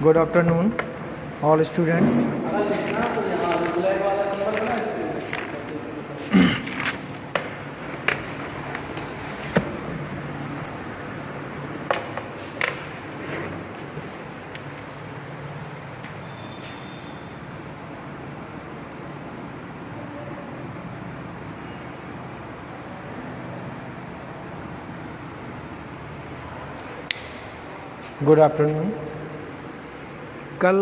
Good afternoon, all students. Good afternoon. कल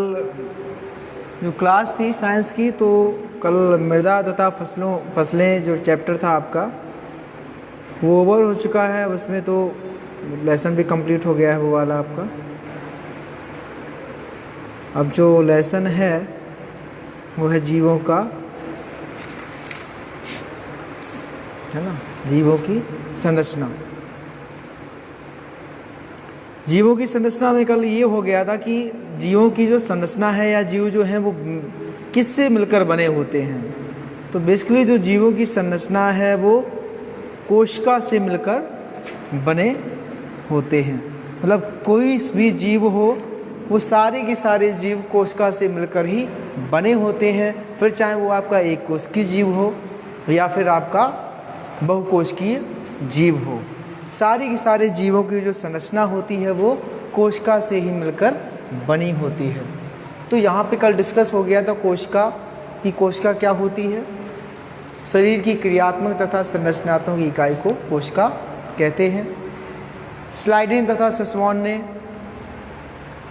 जो class थी साइंस की, तो कल मृदा तथा फसलें जो चैप्टर था आपका वो ओवर हो चुका है। उसमें तो लेसन भी कंप्लीट हो गया है वो वाला आपका। अब जो लेसन है वो है जीवों का, है ना, जीवों की संरचना। जीवों की संरचना में कल ये हो गया था कि जीवों की जो संरचना है या जीव जो हैं वो किससे मिलकर बने होते हैं। तो बेसिकली जो जीवों की संरचना है वो कोशिका से मिलकर बने होते हैं। मतलब कोई भी जीव हो वो सारे के सारे जीव कोशिका से मिलकर ही बने होते हैं। फिर चाहे वो आपका एक कोशिकीय जीव हो या फिर आपका बहुकोशिकीय जीव हो, सारे के सारे जीवों की जो संरचना होती है वो कोशिका से ही मिलकर बनी होती है। तो यहाँ पे कल डिस्कस हो गया था कोशिका की। कोशिका क्या होती है? शरीर की क्रियात्मक तथा संरचनात्मक इकाई को कोशिका कहते हैं। स्लाइडिन तथा सस्वान ने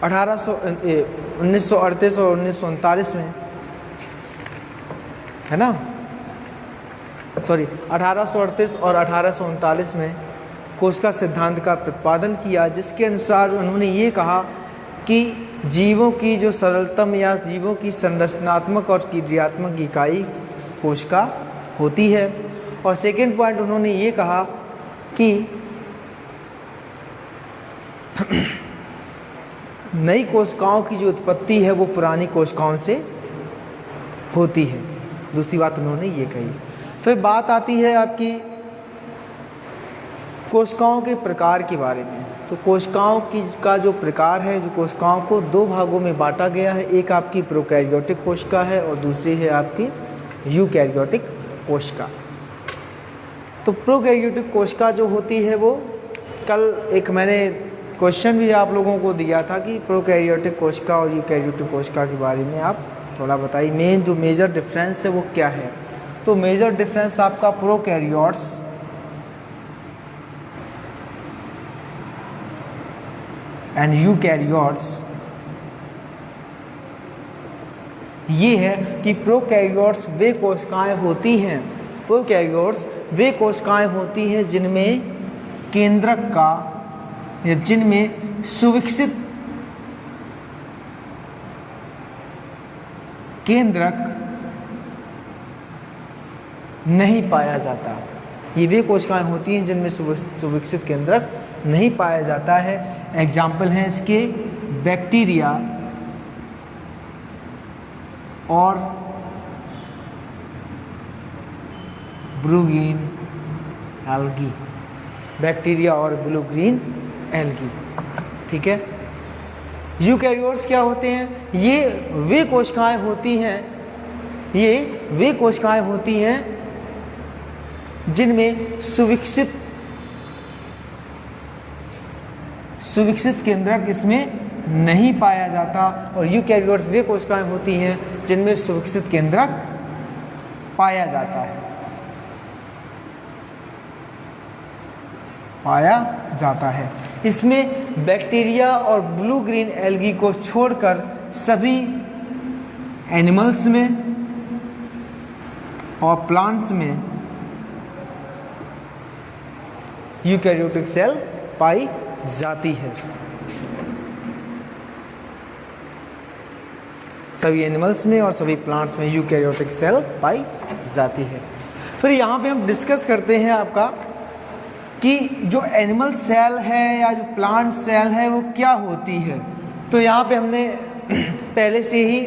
1938 और 1939 में, है ना, 1838 और 1839 में कोशिका सिद्धांत का प्रतिपादन किया, जिसके अनुसार उन्होंने ये कहा कि जीवों की जो सरलतम या जीवों की संरचनात्मक और क्रियात्मक इकाई कोशिका होती है। और सेकेंड पॉइंट उन्होंने ये कहा कि नई कोशिकाओं की जो उत्पत्ति है वो पुरानी कोशिकाओं से होती है। दूसरी बात उन्होंने ये कही। फिर बात आती है आपकी कोशिकाओं के प्रकार के बारे में। तो कोशिकाओं का जो प्रकार है, जो कोशिकाओं को दो भागों में बांटा गया है। एक आपकी प्रोकैरियोटिक कोशिका है और दूसरी है आपकी यूकैरियोटिक कोशिका। तो प्रोकैरियोटिक कोशिका जो होती है वो, कल एक मैंने क्वेश्चन भी आप लोगों को दिया था कि प्रोकैरियोटिक कोशिका और यूकैरियोटिक कोशिका के बारे में आप थोड़ा बताइए, मेन जो मेजर डिफरेंस है वो क्या है। तो मेजर डिफरेंस आपका प्रोकैरियोट्स एंड यूकैरियोट्स ये है कि प्रोकैरियोट्स वे कोशिकाएं होती हैं, प्रोकैरियोट्स वे कोशिकाएं होती हैं जिनमें केंद्रक का या जिनमें सुविकसित केंद्रक नहीं पाया जाता। ये वे कोशिकाएं होती हैं जिनमें सुविकसित केंद्रक नहीं पाया जाता है। एग्जाम्पल हैं इसके बैक्टीरिया और ब्लू ग्रीन एल्गी। बैक्टीरिया और ब्लू ग्रीन एल्गी, ठीक है। यूकैरियोट्स क्या होते हैं? ये वे कोशिकाएं होती हैं, ये वे कोशिकाएं होती हैं जिनमें सुविकसित केंद्रक इसमें नहीं पाया जाता। और यूकैरियोट्स वे कोशिकाएं होती हैं जिनमें सुविकसित केंद्रक पाया जाता है। इसमें बैक्टीरिया और ब्लू ग्रीन एल्गी को छोड़कर सभी एनिमल्स में और प्लांट्स में यूकैरियोटिक सेल पाई जाती है। सभी एनिमल्स में और सभी प्लांट्स में यूकैरियोटिक सेल पाई जाती है। फिर यहाँ पे हम डिस्कस करते हैं आपका कि जो एनिमल सेल है या जो प्लांट सेल है वो क्या होती है। तो यहाँ पे हमने पहले से ही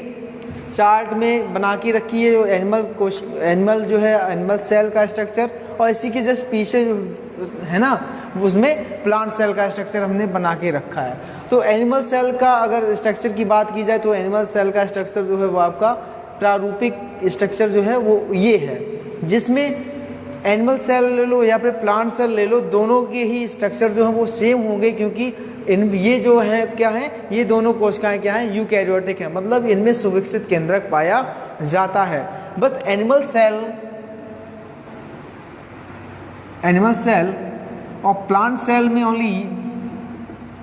चार्ट में बना के रखी है जो एनिमल जो है एनिमल सेल का स्ट्रक्चर, और इसी के जस्ट पीछे है ना उसमें प्लांट सेल का स्ट्रक्चर हमने बना के रखा है। तो एनिमल सेल का अगर स्ट्रक्चर की बात की जाए तो एनिमल सेल का स्ट्रक्चर जो है वो आपका प्रारूपिक स्ट्रक्चर जो है वो ये है, जिसमें एनिमल सेल ले लो या फिर प्लांट सेल ले लो, दोनों के ही स्ट्रक्चर जो है वो सेम होंगे, क्योंकि ये जो है क्या है, ये दोनों कोशिकाएं क्या है, यूकैरियोटिक है, मतलब इनमें सुविकसित केंद्रक पाया जाता है। बट एनिमल सेल और प्लांट सेल में ओनली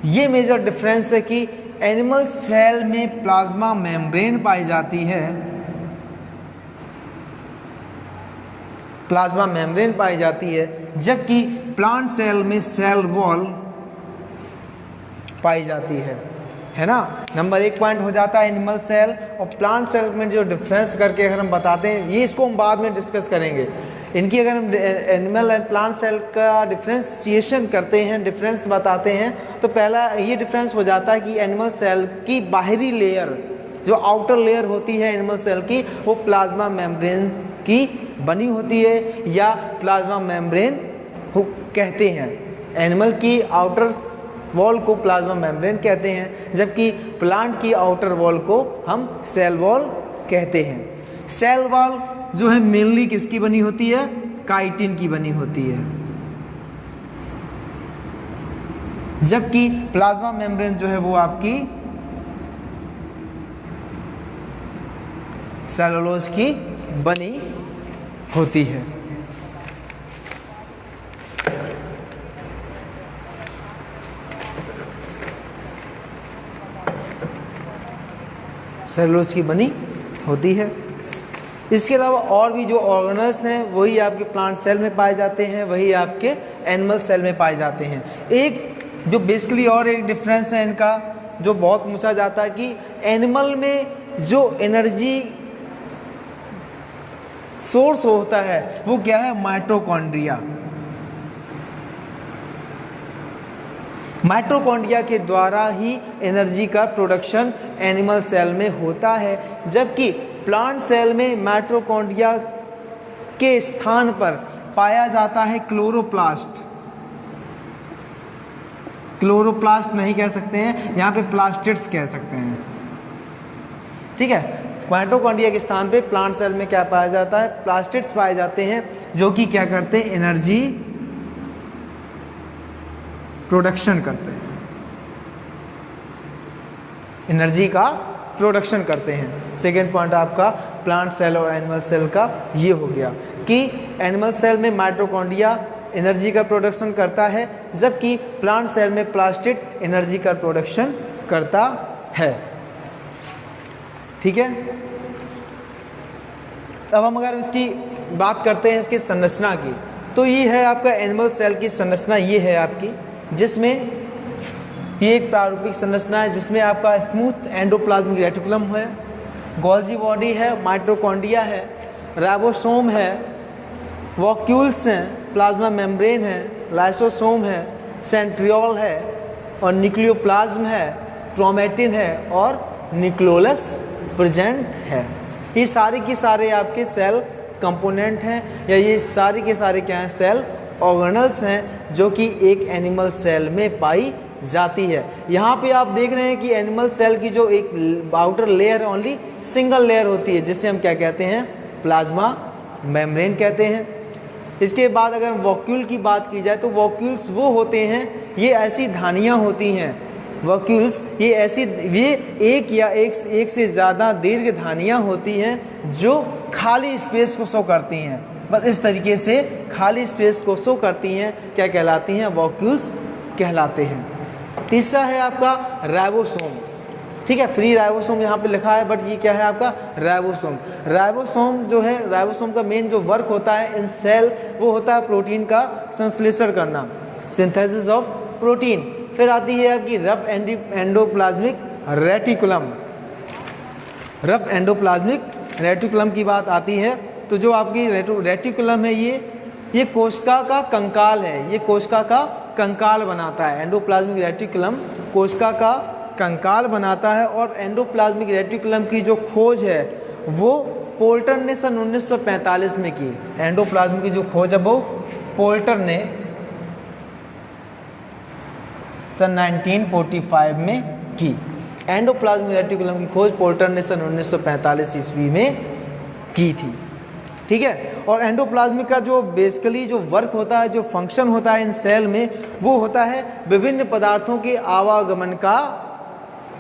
ये मेजर डिफरेंस है कि एनिमल सेल में प्लाज्मा मेम्ब्रेन पाई जाती है, प्लाज्मा मेम्ब्रेन पाई जाती है, जबकि प्लांट सेल में सेल वॉल पाई जाती है ना। नंबर 1 पॉइंट हो जाता है एनिमल सेल और प्लांट सेल में जो डिफरेंस करके अगर हम बताते हैं, ये इसको हम बाद में डिस्कस करेंगे। इनकी अगर हम एनिमल एंड प्लांट सेल का डिफ्रेंशिएशन करते हैं, डिफरेंस बताते हैं, तो पहला ये डिफरेंस हो जाता है कि एनिमल सेल की बाहरी लेयर, जो आउटर लेयर होती है एनिमल सेल की, वो प्लाज्मा मेम्ब्रेन की बनी होती है या प्लाज्मा मेम्ब्रेन कहते हैं। एनिमल की आउटर वॉल को प्लाज्मा मेम्ब्रेन कहते हैं, जबकि प्लांट की आउटर वॉल को हम सेल वॉल कहते हैं। सेल वॉल जो है मेनली किसकी बनी होती है, काइटिन की बनी होती है, जबकि प्लाज्मा मेम्ब्रेन जो है वो आपकी सेलुलोज की बनी होती है। सेलुलोज की बनी होती है। इसके अलावा और भी जो ऑर्गेनल्स हैं वही आपके प्लांट सेल में पाए जाते हैं, वही आपके एनिमल सेल में पाए जाते हैं। एक जो बेसिकली और एक डिफरेंस है इनका जो बहुत पूछा जाता है कि एनिमल में जो एनर्जी सोर्स होता है वो क्या है, माइटोकॉन्ड्रिया। माइटोकॉन्ड्रिया के द्वारा ही एनर्जी का प्रोडक्शन एनिमल सेल में होता है, जबकि प्लांट सेल में माइटोकॉन्ड्रिया के स्थान पर पाया जाता है क्लोरोप्लास्ट। क्लोरोप्लास्ट नहीं कह सकते हैं, यहाँ पे प्लास्टिड्स कह सकते हैं, ठीक है। माइटोकॉन्ड्रिया के स्थान पे प्लांट सेल में क्या पाया जाता है, प्लास्टिड्स पाए जाते हैं, जो कि क्या करते हैं, एनर्जी प्रोडक्शन करते हैं, एनर्जी का प्रोडक्शन करते हैं। सेकेंड पॉइंट आपका प्लांट सेल और एनिमल सेल का ये हो गया कि एनिमल सेल में माइटोकॉन्ड्रिया एनर्जी का प्रोडक्शन करता है, जबकि प्लांट सेल में प्लास्टिड एनर्जी का प्रोडक्शन करता है, ठीक है। अब हम अगर इसकी बात करते हैं इसकी संरचना की, तो ये है आपका एनिमल सेल की संरचना, ये है आपकी, जिसमें ये एक प्रारूपिक संरचना है, जिसमें आपका स्मूथ एंडोप्लाज्मिक रेटिकुलम है, गोल्जी बॉडी है, माइटोकॉन्ड्रिया है, राइबोसोम है, वॉक्यूल्स हैं, प्लाज्मा मेम्ब्रेन है, लाइसोसोम है, सेंट्रियोल है और न्यूक्लियोप्लाज्म है, क्रोमेटिन है और न्यूक्लियोलस प्रेजेंट है। ये सारे के सारे आपके सेल कंपोनेंट हैं, या ये सारे के सारे क्या हैं, सेल ऑर्गेनल्स हैं, जो कि एक एनिमल सेल में पाई जाती है। यहाँ पे आप देख रहे हैं कि एनिमल सेल की जो एक outer layer only single layer होती है, जिसे हम क्या कहते हैं, प्लाज्मा मेम्ब्रेन कहते हैं। इसके बाद अगर वॉक्यूल की बात की जाए तो वॉक्यूल्स वो होते हैं, ये ऐसी धानियाँ होती हैं, वॉक्यूल्स ये ऐसी, ये एक या एक से ज़्यादा दीर्घ धानियाँ होती हैं जो खाली स्पेस को शो करती हैं। बस इस तरीके से खाली स्पेस को शो करती हैं, क्या कहलाती हैं, वॉक्यूल्स कहलाते हैं। तीसरा है आपका राइबोसोम, ठीक है, फ्री राइबोसोम यहाँ पे लिखा है, बट ये क्या है आपका राइबोसोम। राइबोसोम जो है, राइबोसोम का मेन जो वर्क होता है इन सेल, वो होता है प्रोटीन का संश्लेषण करना, सिंथेसिस ऑफ प्रोटीन। फिर आती है आपकी rough endoplasmic reticulum. Rough endoplasmic reticulum की बात आती है तो जो आपकी रेटिकुलम है ये कोशिका का कंकाल है, ये कोशिका का कंकाल बनाता है। एंडोप्लाज्मिक रेटिकुलम कोशिका का कंकाल बनाता है, और एंडोप्लाज्मिक रेटिकुलम की जो खोज है वो पोल्टर ने सन 1945 में की। एंडोप्लाज्म की जो खोज है वो पोल्टर ने सन 1945 में की। एंडोप्लाज्मिक रेटिकुलम की खोज पोल्टर ने सन 1945 ईस्वी में की थी। ठीक है, और एंडोप्लाज्मिक का जो बेसिकली जो वर्क होता है, जो फंक्शन होता है इन सेल में, वो होता है विभिन्न पदार्थों के आवागमन का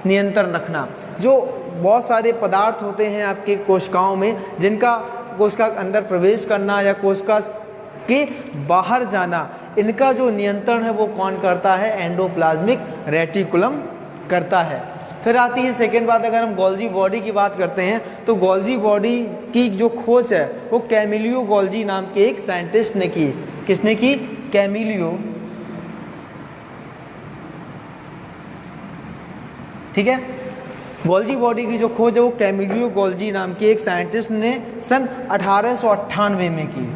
नियंत्रण रखना। जो बहुत सारे पदार्थ होते हैं आपके कोशिकाओं में, जिनका कोशिका के अंदर प्रवेश करना या कोशिका के बाहर जाना, इनका जो नियंत्रण है वो कौन करता है? एंडोप्लाज्मिक रेटिकुलम करता है। फिर आती है सेकेंड बात, अगर हम गोल्जी बॉडी की बात करते हैं तो गोल्जी बॉडी की जो खोज है वो कैमिलियो गोल्जी नाम के एक साइंटिस्ट ने की। किसने की? कैमिलियो। ठीक है, गोल्जी बॉडी की जो खोज है वो कैमिलियो गोल्जी नाम के एक साइंटिस्ट ने सन 1898 में की।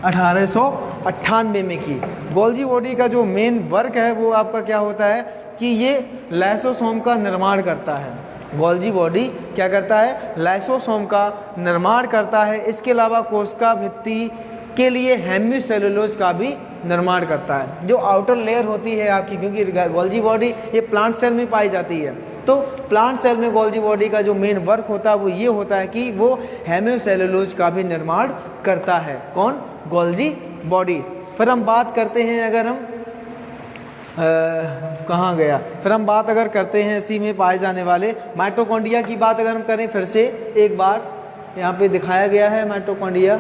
1898 में की। गोल्जी बॉडी का जो मेन वर्क है वो आपका क्या होता है कि ये लाइसोसोम का निर्माण करता है। गोल्जी बॉडी क्या करता है? लाइसोसोम का निर्माण करता है। इसके अलावा कोशिका भित्ति के लिए हेमिसेलुलोज का भी निर्माण करता है। जो आउटर लेयर होती है आपकी, क्योंकि गोल्जी बॉडी ये प्लांट सेल में पाई जाती है, तो प्लांट सेल में गोल्जी बॉडी का जो मेन वर्क होता है वो ये होता है कि वो हेमिसेलुलोज का भी निर्माण करता है। कौन? Golgi body. फिर हम बात करते हैं, अगर हम कहाँ गया, फिर हम बात अगर करते हैं इसी में पाए जाने वाले माइटोकॉन्ड्रिया की बात अगर हम करें, फिर से एक बार यहाँ पे दिखाया गया है माइटोकॉन्ड्रिया।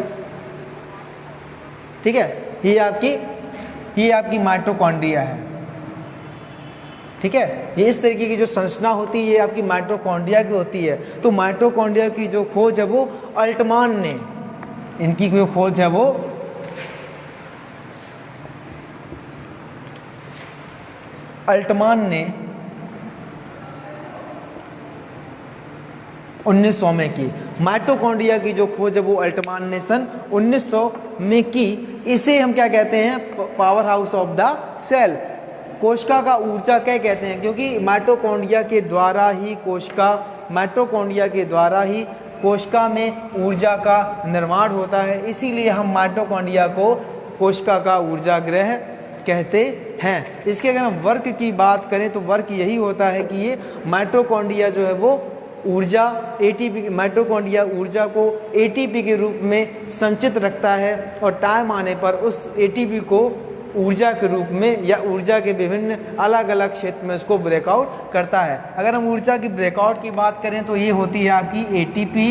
ठीक है, ये आपकी माइटोकॉन्ड्रिया है। ठीक है, ये इस तरीके की जो संरचना होती है ये आपकी माइटोकॉन्ड्रिया की होती है। तो माइटोकॉन्ड्रिया की जो खोज है वो अल्टमान ने, इनकी जो खोज है वो अल्टमान ने 1900 में की। माइटोकॉन्ड्रिया की जो खोज है वो अल्टमान ने सन 1900 में की। इसे हम क्या कहते हैं? Power house of the cell, कोशिका का ऊर्जा क्या कहते हैं? क्योंकि माइटोकॉन्ड्रिया के द्वारा ही कोशिका में ऊर्जा का निर्माण होता है। इसीलिए हम माइटोकॉन्ड्रिया को कोशिका का ऊर्जा गृह कहते हैं। इसके अगर हम वर्क की बात करें तो वर्क यही होता है कि ये माइटोकॉन्ड्रिया जो है वो ऊर्जा एटीपी, माइटोकॉन्ड्रिया ऊर्जा को एटीपी के रूप में संचित रखता है और टाइम आने पर उस एटीपी को ऊर्जा के रूप में या ऊर्जा के विभिन्न अलग अलग क्षेत्र में उसको ब्रेकआउट करता है। अगर हम ऊर्जा की ब्रेकआउट की बात करें तो ये होती है आपकी एटीपी,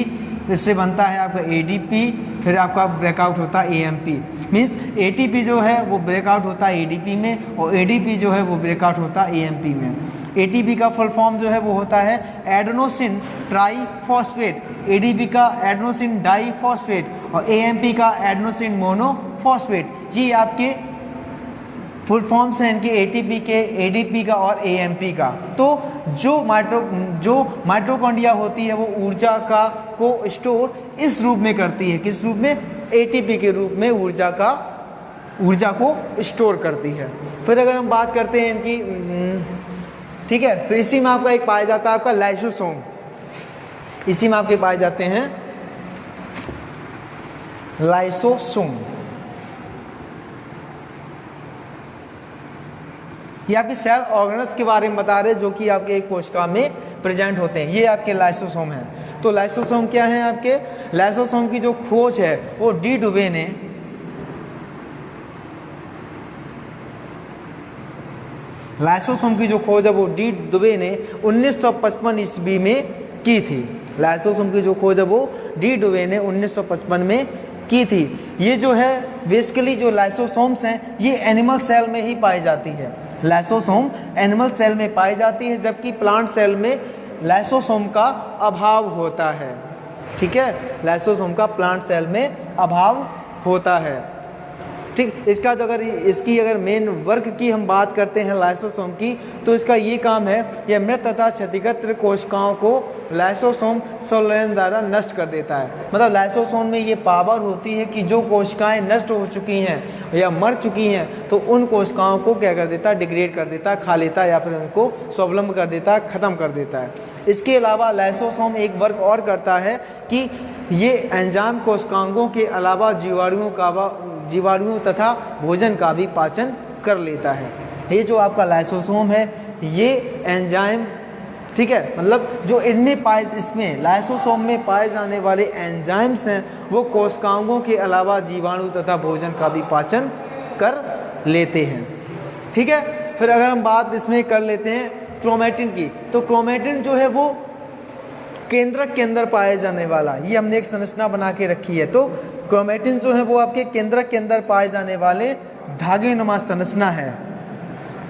इससे बनता है आपका एडीपी, फिर आपका ब्रेकआउट होता है एएमपी। मीन्स एटीपी जो है वो ब्रेकआउट होता है एडीपी में और एडीपी जो है वो ब्रेकआउट होता है एएमपी में। एटीपी का फुल फॉर्म जो है वो होता है एडेनोसिन ट्राईफॉस्फेट, एडीपी का एडेनोसिन डाईफॉस्फेट और एएमपी का एडेनोसिन मोनोफॉस्फेट। ये आपके फुल फॉर्म्स हैं इनके, एटीपी के, एडीपी का और एएमपी का। तो जो माइटोकॉन्ड्रिया होती है वो ऊर्जा का को स्टोर इस रूप में करती है। किस रूप में? एटीपी के रूप में ऊर्जा को स्टोर करती है। फिर अगर हम बात करते हैं इनकी, ठीक है, फिर इसी में आपका एक पाया जाता है आपका लाइसोसोम। इसी में आपके पाए जाते हैं लाइसोसोम। ये आपके सेल ऑर्गेनल्स के बारे में बता रहे हैं जो कि आपके एक कोशिका में प्रेजेंट होते हैं। ये आपके लाइसोसोम हैं। तो लाइसोसोम क्या है? आपके लाइसोसोम की जो खोज है वो डी डुबे ने लाइसोसोम की जो खोज है वो डी डुबे ने 1955 ईस्वी में की थी। लाइसोसोम की जो खोज है वो डी डुबे ने 1955 में की थी। ये जो है बेसिकली जो लाइसोसोम्स हैं ये एनिमल सेल में ही पाई जाती है। लाइसोसोम एनिमल सेल में पाई जाती है, जबकि प्लांट सेल में लाइसोसोम का अभाव होता है। ठीक है, लाइसोसोम का प्लांट सेल में अभाव होता है। ठीक, इसका जो अगर मेन वर्क की हम बात करते हैं लाइसोसोम की, तो इसका ये काम है, यह मृत तथा क्षतिग्रस्त कोशिकाओं को लाइसोसोम संलयन द्वारा नष्ट कर देता है। मतलब लाइसोसोम में ये पावर होती है कि जो कोशिकाएं नष्ट हो चुकी हैं या मर चुकी हैं तो उन कोशिकाओं को क्या कर देता है? डिग्रेड कर देता है, खा लेता है या फिर उनको स्वावलंब कर देता है, ख़त्म कर देता है। इसके अलावा लाइसोसोम एक वर्क और करता है कि ये एंजाइम कोशिकांगों के अलावा जीवाणुओं तथा भोजन का भी पाचन कर लेता है। ये जो आपका लाइसोसोम है ये एंजाइम, ठीक है, मतलब जो इनमें पाए, इसमें लाइसोसोम में पाए जाने वाले एंजाइम्स हैं वो कोशिकाओं के अलावा जीवाणु तथा भोजन का भी पाचन कर लेते हैं। ठीक है, फिर अगर हम बात इसमें कर लेते हैं क्रोमैटिन की, तो क्रोमैटिन जो है वो केंद्रक के अंदर पाए जाने वाला, ये हमने एक संरचना बना के रखी है। तो क्रोमैटिन जो है वो आपके केंद्रक के अंदर पाए जाने वाले धागे नुमा संरचना है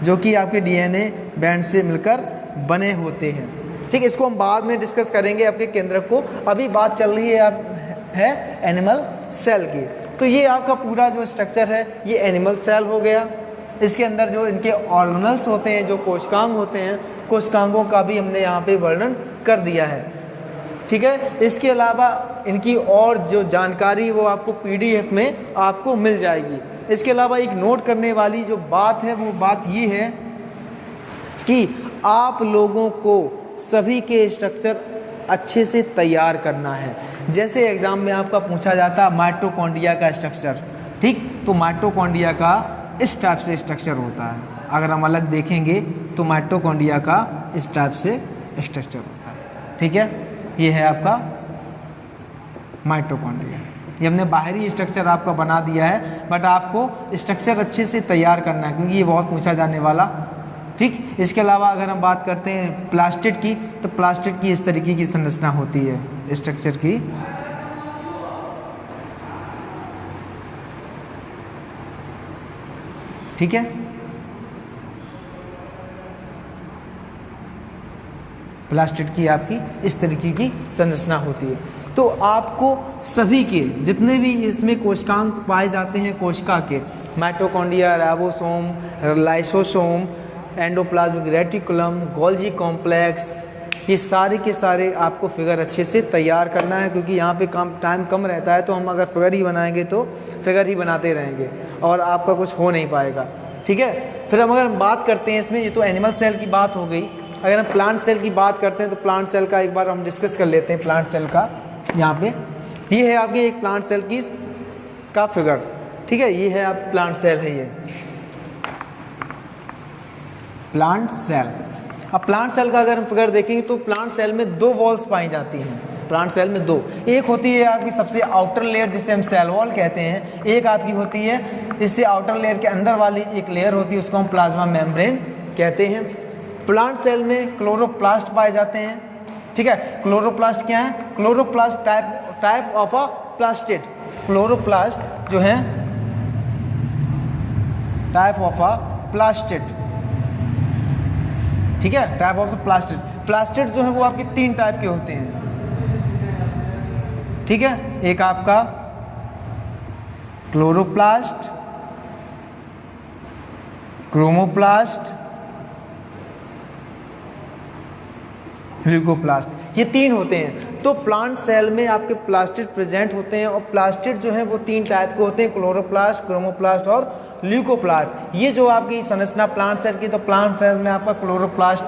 जो कि आपके डीएनए बैंड से मिलकर बने होते हैं। ठीक, इसको हम बाद में डिस्कस करेंगे आपके केंद्रक को, अभी बात चल रही है एनिमल सेल की। तो ये आपका पूरा जो स्ट्रक्चर है ये एनिमल सेल हो गया। इसके अंदर जो इनके ऑर्गेनल्स होते हैं, जो कोशिकांग होते हैं, कोशिकांगों का भी हमने यहाँ पे वर्णन कर दिया है। ठीक है, इसके अलावा इनकी और जो जानकारी वो आपको पीडीएफ में आपको मिल जाएगी। इसके अलावा एक नोट करने वाली जो बात है वो बात ये है कि आप लोगों को सभी के स्ट्रक्चर अच्छे से तैयार करना है। जैसे एग्ज़ाम में आपका पूछा जाता है माइटोकॉन्ड्रिया का स्ट्रक्चर, ठीक, तो माइटोकॉन्ड्रिया का इस टाइप से स्ट्रक्चर होता है। अगर हम अलग देखेंगे तो माइटोकॉन्ड्रिया का इस टाइप से स्ट्रक्चर होता है। ठीक है, ये है आपका माइटोकॉन्ड्रिया। ये हमने बाहरी स्ट्रक्चर आपका बना दिया है, बट आपको स्ट्रक्चर अच्छे से तैयार करना है क्योंकि ये बहुत पूछा जाने वाला। ठीक, इसके अलावा अगर हम बात करते हैं प्लास्टिड की, तो प्लास्टिड की इस तरीके की संरचना होती है स्ट्रक्चर की। ठीक है, प्लास्टिड की आपकी इस तरीके की संरचना होती है। तो आपको सभी के जितने भी इसमें कोशिकांग पाए जाते हैं कोशिका के, mitochondria, ribosome, lysosome, endoplasmic reticulum, Golgi complex, ये सारे के सारे आपको फिगर अच्छे से तैयार करना है क्योंकि यहाँ पे टाइम कम रहता है। तो हम अगर फिगर ही बनाएंगे तो फिगर ही बनाते रहेंगे और आपका कुछ हो नहीं पाएगा। ठीक है, फिर हम अगर बात करते हैं इसमें, ये तो एनिमल सेल की बात हो गई। अगर हम प्लांट सेल की बात करते हैं तो प्लांट सेल का एक बार हम डिस्कस कर लेते हैं। प्लांट सेल का यहाँ पे ये है आपकी एक प्लांट सेल की का फिगर। ठीक है, ये है आप प्लांट सेल है, ये प्लांट सेल। अब प्लांट सेल का अगर हम फिगर देखेंगे तो प्लांट सेल में दो वॉल्स पाई जाती हैं। प्लांट सेल में दो, एक होती है आपकी सबसे आउटर लेयर जिसे हम सेल वॉल कहते हैं, एक आपकी होती है इससे आउटर लेयर के अंदर वाली एक लेयर होती है उसको हम प्लाज्मा मेम्ब्रेन कहते हैं। प्लांट सेल में क्लोरोप्लास्ट पाए जाते हैं। ठीक है, क्लोरोप्लास्ट क्या है? Chloroplast type of a plastid. Chloroplast जो है टाइप ऑफ अ प्लास्टिड। ठीक है, type of the plastid. Plastid जो है वो आपके तीन टाइप के होते हैं। ठीक है, एक आपका क्लोरोप्लास्ट, क्रोमोप्लास्ट, ल्यूकोप्लास्ट, ये तीन होते हैं। तो प्लांट सेल में आपके प्लास्टिड प्रेजेंट होते हैं और प्लास्टिड जो है वो तीन टाइप के होते हैं, क्लोरोप्लास्ट, क्रोमोप्लास्ट और ल्यूकोप्लास्ट। ये जो आपकी संरचना प्लांट सेल की, तो प्लांट सेल में आपका क्लोरोप्लास्ट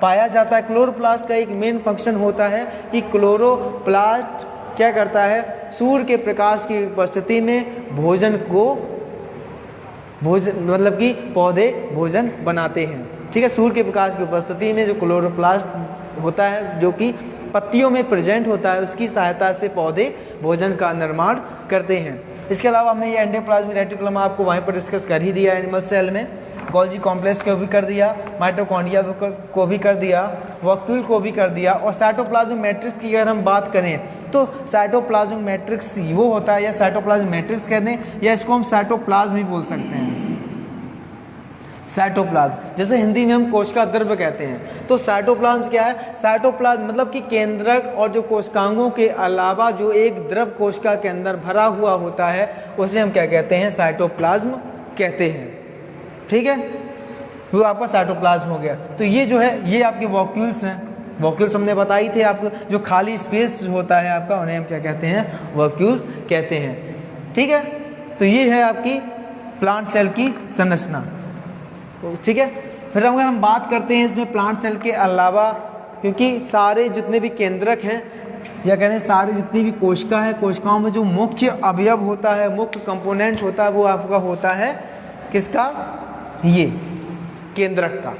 पाया जाता है। क्लोरोप्लास्ट का एक मेन फंक्शन होता है कि क्लोरोप्लास्ट क्या करता है, सूर्य के प्रकाश की उपस्थिति में भोजन मतलब कि पौधे भोजन बनाते हैं। ठीक है, सूर्य के प्रकाश की उपस्थिति में जो क्लोरोप्लास्ट होता है जो कि पत्तियों में प्रेजेंट होता है, उसकी सहायता से पौधे भोजन का निर्माण करते हैं। इसके अलावा हमने ये एंडोप्लाज्मिक रेटिकुलम आपको वहीं पर डिस्कस कर ही दिया एनिमल सेल में, गोल्जी कॉम्प्लेक्स को भी कर दिया, माइटोकॉन्ड्रिया को भी कर दिया, वॉक्यूल को भी कर दिया। और साइटोप्लाज्मिक मैट्रिक्स की अगर हम बात करें तो साइटोप्लाज्मिक मैट्रिक्स वो होता है, या साइटोप्लाज्मिक मैट्रिक्स कहते हैं, या इसको हम साइटोप्लाज्म भी बोल सकते हैं। साइटोप्लाज्म, जैसे हिंदी में हम कोशिका द्रव्य कहते हैं, तो साइटोप्लाज्म क्या है? साइटोप्लाज्म मतलब कि केंद्रक और जो कोशिकांगों के अलावा जो एक द्रव कोशिका के अंदर भरा हुआ होता है उसे हम क्या कहते हैं? साइटोप्लाज्म कहते हैं। ठीक है, वो आपका साइटोप्लाज्म हो गया। तो ये जो है ये आपके वॉक्यूल्स हैं। वॉक्यूल्स हमने बताई थे आपको, जो खाली स्पेस होता है आपका, उन्हें हम क्या कहते हैं? वॉक्यूल्स कहते हैं। ठीक है, तो ये है आपकी प्लांट सेल की संरचना। ठीक है, फिर अगर हम बात करते हैं इसमें प्लांट सेल के अलावा, क्योंकि सारे जितने भी केंद्रक हैं या कहते हैं सारे जितनी भी कोशिका है, कोशिकाओं में जो मुख्य अवयव होता है, मुख्य कंपोनेंट होता है, वो आपका होता है किसका? ये केंद्रक का।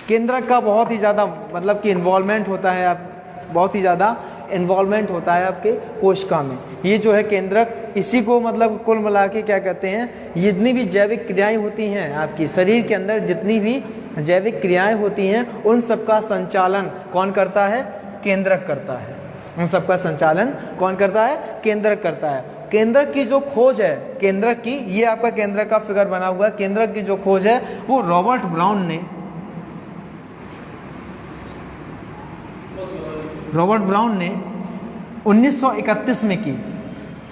केंद्रक का बहुत ही ज़्यादा मतलब कि इन्वॉल्वमेंट होता है, आप बहुत ही ज़्यादा इन्वॉल्वमेंट होता है आपके कोशिका में। ये जो है केंद्रक, इसी को मतलब कुल मिला के क्या कहते हैं, ये जितनी भी जैविक क्रियाएं होती हैं आपकी शरीर के अंदर, जितनी भी जैविक क्रियाएं होती हैं उन सब का संचालन कौन करता है, केंद्रक करता है। उन सब का संचालन कौन करता है, केंद्रक करता है। केंद्रक की जो खोज है, केंद्रक की, ये आपका केंद्रक का फिगर बना हुआ है। केंद्रक की जो खोज है वो रॉबर्ट ब्राउन ने 1931 में की।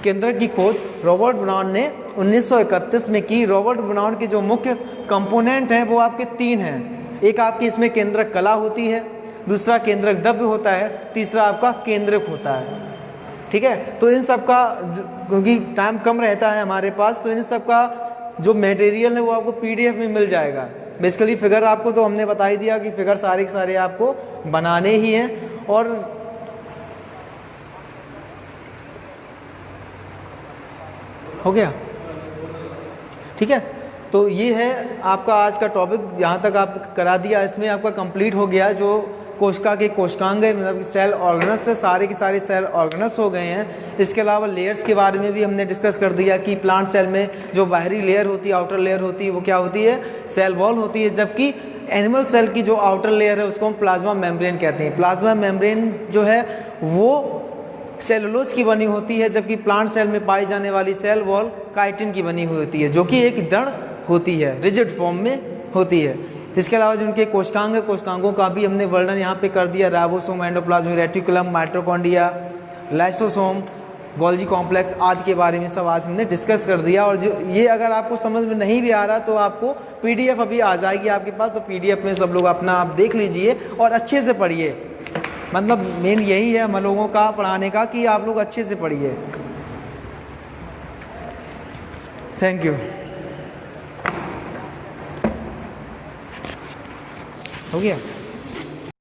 केंद्रक की खोज रॉबर्ट ब्राउन ने 1931 में की। रॉबर्ट ब्राउन के जो मुख्य कंपोनेंट हैं वो आपके 3 हैं। एक आपकी इसमें केंद्रक कला होती है, दूसरा केंद्रक द्रव्य होता है, तीसरा आपका केंद्रक होता है। ठीक है, तो इन सब का क्योंकि टाइम कम रहता है हमारे पास, तो इन सब का जो मटेरियल है वो आपको PDF में मिल जाएगा। बेसिकली फिगर आपको तो हमने बता ही दिया कि फिगर सारे के सारे आपको बनाने ही हैं। और हो गया, ठीक है। तो ये है आपका आज का टॉपिक, यहाँ तक आप करा दिया, इसमें आपका कंप्लीट हो गया। जो कोशिका के कोशिकांग है, मतलब सेल ऑर्गेनल्स से सारे के सारे सेल ऑर्गेनल्स हो गए हैं। इसके अलावा लेयर्स के बारे में भी हमने डिस्कस कर दिया कि प्लांट सेल में जो बाहरी लेयर होती है, आउटर लेयर होती है, वो क्या होती है, सेल वॉल होती है। जबकि एनिमल सेल की जो आउटर लेयर है उसको हम प्लाज्मा मेम्ब्रेन कहते हैं। प्लाज्मा मेम्ब्रेन जो है वो सेलुलोज की बनी होती है, जबकि प्लांट सेल में पाई जाने वाली सेल वॉल काइटिन की बनी हुई होती है, जो कि एक दृढ़ होती है, रिजिड फॉर्म में होती है। इसके अलावा जो उनके कोशिकांग है, कोशिकांगों का भी हमने वर्णन यहाँ पे कर दिया। Ribosome, endoplasmic reticulum, mitochondria, lysosome, Golgi complex आदि के बारे में सब आज हमने डिस्कस कर दिया। और जो ये अगर आपको समझ में नहीं भी आ रहा तो आपको PDF अभी आ जाएगी आपके पास, तो PDF में सब लोग अपना आप देख लीजिए और अच्छे से पढ़िए। मतलब मेन यही है हम लोगों का पढ़ाने का कि आप लोग अच्छे से पढ़िए। Thank you. हो गया।